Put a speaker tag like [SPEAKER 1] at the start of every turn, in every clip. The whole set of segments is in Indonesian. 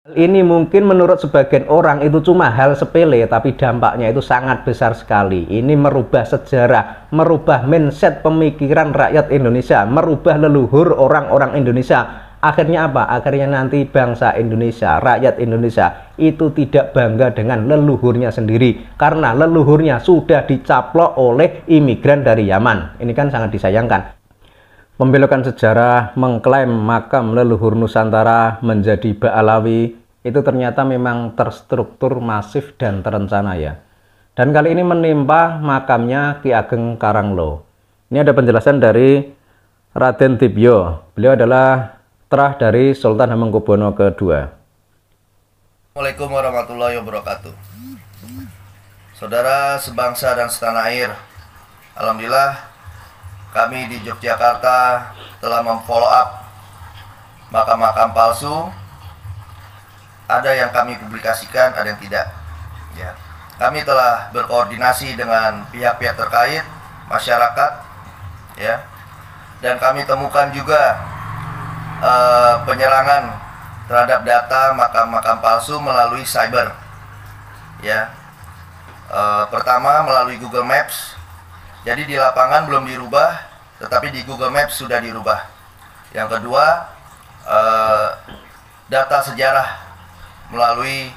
[SPEAKER 1] Ini mungkin menurut sebagian orang itu cuma hal sepele, tapi dampaknya itu sangat besar sekali. Ini merubah sejarah, merubah mindset pemikiran rakyat Indonesia, merubah leluhur orang-orang Indonesia. Akhirnya apa? Akhirnya nanti bangsa Indonesia, rakyat Indonesia itu tidak bangga dengan leluhurnya sendiri, karena leluhurnya sudah dicaplok oleh imigran dari Yaman. Ini kan sangat disayangkan. Membelokan sejarah, mengklaim makam leluhur Nusantara menjadi Ba'alawi, itu ternyata memang terstruktur, masif, dan terencana ya. Dan kali ini menimpa makamnya Ki Ageng Karanglo. Ini ada penjelasan dari Raden Tibyo. Beliau adalah terah dari Sultan Hamengkubuwono II.
[SPEAKER 2] Assalamualaikum warahmatullahi wabarakatuh. Saudara sebangsa dan setanah air, alhamdulillah kami di Yogyakarta telah memfollow up makam-makam palsu. Ada yang kami publikasikan, ada yang tidak. Ya, kami telah berkoordinasi dengan pihak-pihak terkait, masyarakat, ya, dan kami temukan juga penyerangan terhadap data makam-makam palsu melalui cyber. Ya, pertama melalui Google Maps. Jadi di lapangan belum dirubah, tetapi di Google Maps sudah dirubah. Yang kedua, data sejarah melalui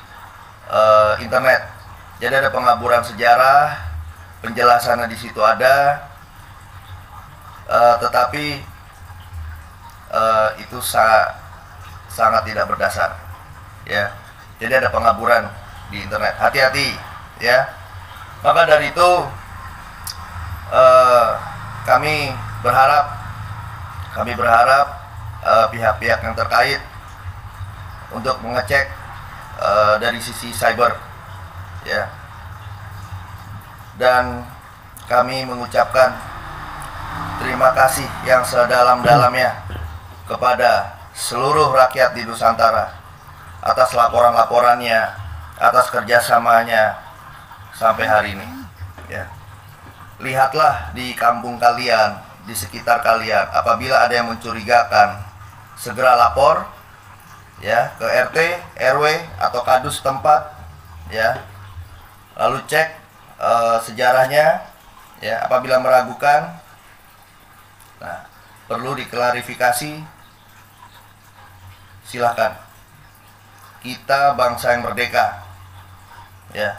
[SPEAKER 2] internet. Jadi ada pengaburan sejarah, penjelasannya di situ ada, tetapi itu sangat tidak berdasar. Ya, jadi ada pengaburan di internet. Hati-hati, ya. Maka dari itu kami berharap pihak-pihak yang terkait untuk mengecek dari sisi cyber, ya, dan kami mengucapkan terima kasih yang sedalam-dalamnya kepada seluruh rakyat di Nusantara atas laporan-laporannya, atas kerjasamanya sampai hari ini. Ya. Lihatlah di kampung kalian, di sekitar kalian, apabila ada yang mencurigakan, segera lapor, ya, ke RT, RW atau kadus tempat, ya. Lalu cek sejarahnya, ya. Apabila meragukan, nah, perlu diklarifikasi, silahkan. Kita bangsa yang merdeka, ya.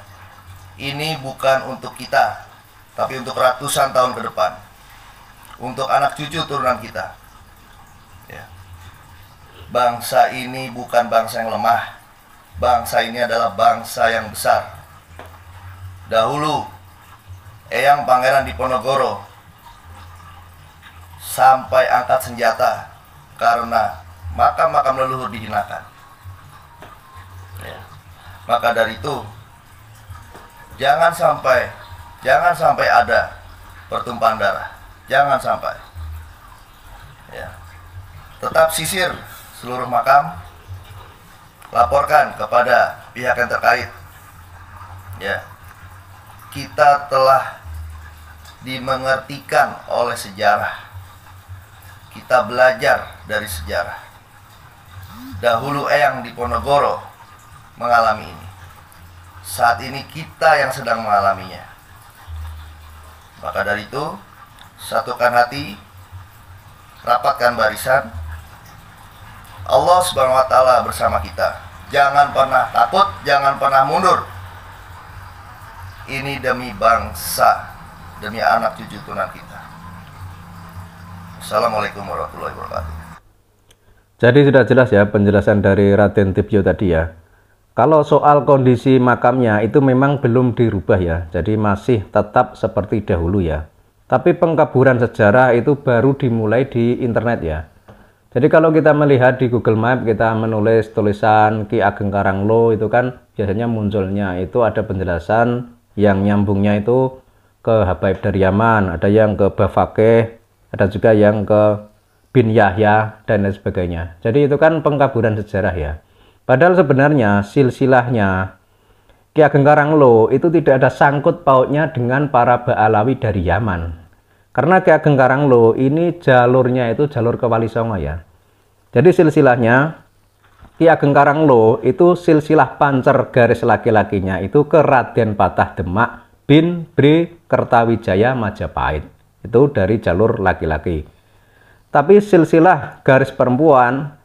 [SPEAKER 2] Ini bukan untuk kita, tapi untuk ratusan tahun ke depan, untuk anak cucu turunan kita. Ya. Bangsa ini bukan bangsa yang lemah. Bangsa ini adalah bangsa yang besar. Dahulu Eyang Pangeran Diponegoro sampai angkat senjata karena makam-makam leluhur dihinakan. Ya. Maka dari itu jangan sampai ada pertumpahan darah. Jangan sampai. Ya. Tetap sisir seluruh makam, laporkan kepada pihak yang terkait. Ya. Kita telah dimengertikan oleh sejarah. Kita belajar dari sejarah. Dahulu Eyang Diponegoro mengalami ini. Saat ini kita yang sedang mengalaminya. Maka dari itu, satukan hati, rapatkan barisan. Allah Subhanahu wa Ta'ala bersama kita. Jangan pernah takut, jangan pernah mundur. Ini demi bangsa, demi anak cucu turunan kita. Assalamualaikum warahmatullahi wabarakatuh.
[SPEAKER 1] Jadi sudah jelas ya penjelasan dari Raden Tibyo tadi ya. Kalau soal kondisi makamnya itu memang belum dirubah ya. Jadi masih tetap seperti dahulu ya. Tapi pengkaburan sejarah itu baru dimulai di internet ya. Jadi kalau kita melihat di Google Map, kita menulis tulisan Ki Ageng Karanglo, itu kan biasanya munculnya itu ada penjelasan yang nyambungnya itu ke Habaib dari Yaman, ada yang ke Bafakeh, ada juga yang ke Bin Yahya, dan lain sebagainya. Jadi itu kan pengkaburan sejarah ya. Padahal sebenarnya silsilahnya Ki Ageng Karanglo itu tidak ada sangkut pautnya dengan para Ba'alawi dari Yaman. Karena Ki Ageng Karanglo ini jalurnya itu jalur ke Wali Songo ya. Jadi silsilahnya Ki Ki Ageng Karanglo itu silsilah pancer garis laki-lakinya itu ke Raden Patah Demak bin Bre Kertawijaya Majapahit. Itu dari jalur laki-laki. Tapi silsilah garis perempuan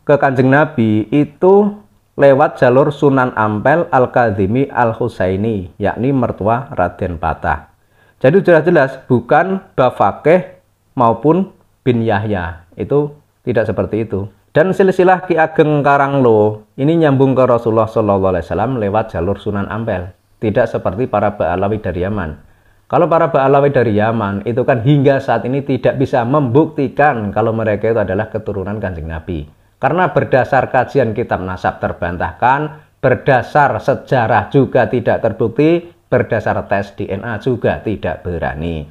[SPEAKER 1] ke Kanjeng Nabi itu lewat jalur Sunan Ampel Al-Kadhimi Al-Husaini, yakni mertua Raden Patah. Jadi jelas-jelas bukan Bafakeh maupun bin Yahya. Itu tidak seperti itu. Dan silsilah Ki Ageng Karanglo ini nyambung ke Rasulullah SAW lewat jalur Sunan Ampel. Tidak seperti para Ba'alawi dari Yaman. Kalau para Ba'alawi dari Yaman itu kan hingga saat ini tidak bisa membuktikan kalau mereka itu adalah keturunan Kanjeng Nabi. Karena berdasar kajian kitab nasab terbantahkan, berdasar sejarah juga tidak terbukti, berdasar tes DNA juga tidak berani.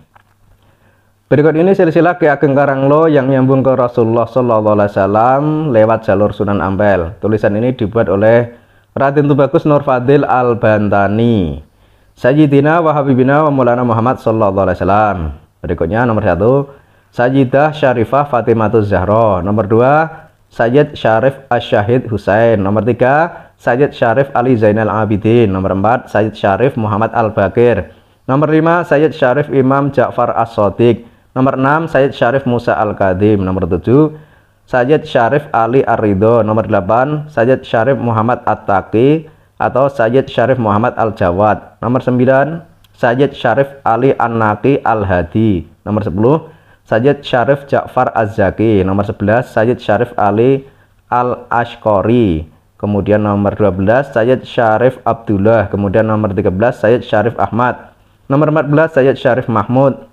[SPEAKER 1] Berikut ini silsilah Ki Ageng Karanglo yang nyambung ke Rasulullah SAW lewat jalur Sunan Ampel. Tulisan ini dibuat oleh Raden Tubagus Nur Fadil Al-Bantani, Sayyidina wa Habibina wa Maulana Muhammad SAW. Berikutnya nomor 1, Sayyidah Syarifah Fatimatuz Zahra. Nomor 2, Sayyid Syarif Asyahid Husain. Nomor 3, Sayyid Syarif Ali Zainal Abidin. Nomor 4, Sayyid Syarif Muhammad Al-Bakir. Nomor 5, Sayyid Syarif Imam Ja'far As-Shadiq. Nomor 6, Sayyid Syarif Musa Al-Kadhim. Nomor 7, Sayyid Syarif Ali Ar-Ridho. Nomor 8, Sayyid Syarif Muhammad At-Taqi atau Sayyid Syarif Muhammad Al-Jawad. Nomor 9, Sayyid Syarif Ali An-Naqi Al-Hadi. Nomor 10, Sayyid Syarif Ja'far Az-Zaki. Nomor 11, Sayyid Syarif Ali Al-Ashqari. Kemudian nomor 12, Sayyid Syarif Abdullah. Kemudian nomor 13, Sayyid Syarif Ahmad. Nomor 14, Sayyid Syarif Mahmud.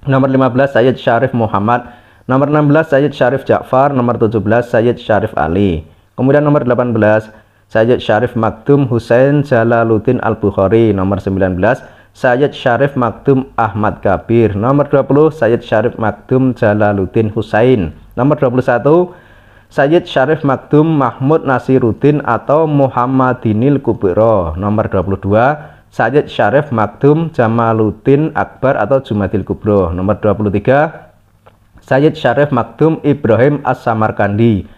[SPEAKER 1] Nomor 15, Sayyid Syarif Muhammad. Nomor 16, Sayyid Syarif Ja'far. Nomor 17, Sayyid Syarif Ali. Kemudian nomor 18, Sayyid Syarif Makdum Husain Jalaluddin Al-Bukhari. Nomor 19, Sayyid Syarif Makdum Ahmad Kabir. Nomor 20, Sayyid Syarif Makdum Jalaluddin Husain. Nomor 21, Sayyid Syarif Makdum Mahmud Nasiruddin atau Muhammadinil Kubro. Nomor 22, Sayyid Syarif Makdum Jamaluddin Akbar atau Jumadil Kubro. Nomor 23, Sayyid Syarif Makdum Ibrahim As-Samarkandi.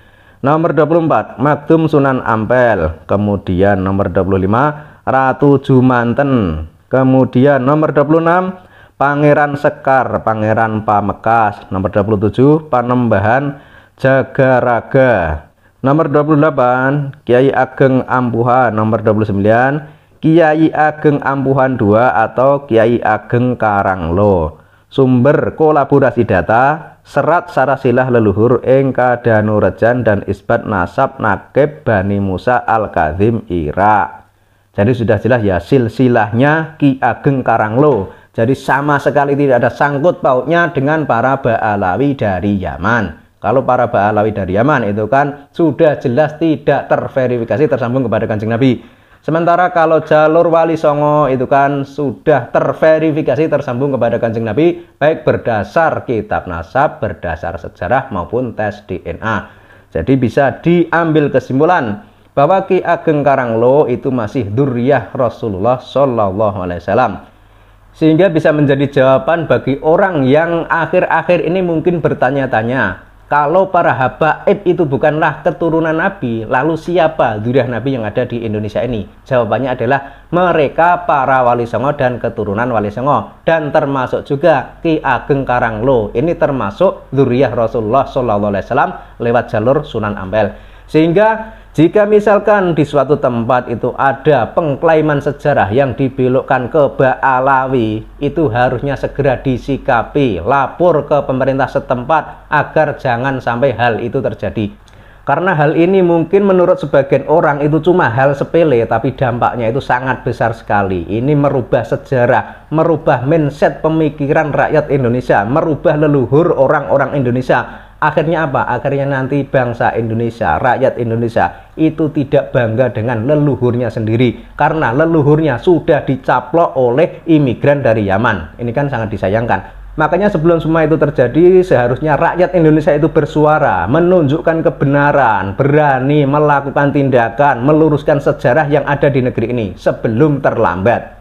[SPEAKER 1] Nomor 24, Makdum Sunan Ampel. Kemudian nomor 25, Ratu Jumanten. Kemudian nomor 26, Pangeran Sekar, Pangeran Pamekas. Nomor 27, Panembahan Jagaraga. Nomor 28, Kiai Ageng Ampuhan. Nomor 29, Kiai Ageng Ampuhan II atau Kiai Ageng Karanglo. Sumber kolaborasi data, serat sarasilah leluhur ing Kadanurejan dan isbat nasab nakib Bani Musa Al-Kadhim Irak. Jadi sudah jelas ya silsilahnya Ki Ageng Karanglo. Jadi sama sekali tidak ada sangkut pautnya dengan para Ba'alawi dari Yaman. Kalau para Ba'alawi dari Yaman itu kan sudah jelas tidak terverifikasi tersambung kepada Kanjeng Nabi. Sementara kalau jalur Wali Songo itu kan sudah terverifikasi tersambung kepada Kanjeng Nabi, baik berdasar kitab nasab, berdasar sejarah maupun tes DNA. Jadi bisa diambil kesimpulan bahwa Ki Ageng Karanglo itu masih dzurriyyah Rasulullah SAW. Sehingga bisa menjadi jawaban bagi orang yang akhir-akhir ini mungkin bertanya-tanya, kalau para habaib itu bukanlah keturunan Nabi, lalu siapa dzurriyyah Nabi yang ada di Indonesia ini? Jawabannya adalah mereka para Wali Songo dan keturunan Wali Songo. Dan termasuk juga Ki Ageng Karanglo. Ini termasuk dzurriyyah Rasulullah SAW lewat jalur Sunan Ampel. Sehingga jika misalkan di suatu tempat itu ada pengklaiman sejarah yang dibelokkan ke Ba'alawi, itu harusnya segera disikapi, lapor ke pemerintah setempat agar jangan sampai hal itu terjadi. Karena hal ini mungkin menurut sebagian orang itu cuma hal sepele, tapi dampaknya itu sangat besar sekali. Ini merubah sejarah, merubah mindset pemikiran rakyat Indonesia, merubah leluhur orang-orang Indonesia. Akhirnya apa? Akhirnya nanti bangsa Indonesia, rakyat Indonesia itu tidak bangga dengan leluhurnya sendiri. Karena leluhurnya sudah dicaplok oleh imigran dari Yaman. Ini kan sangat disayangkan. Makanya sebelum semua itu terjadi, seharusnya rakyat Indonesia itu bersuara, menunjukkan kebenaran, berani melakukan tindakan, meluruskan sejarah yang ada di negeri ini sebelum terlambat.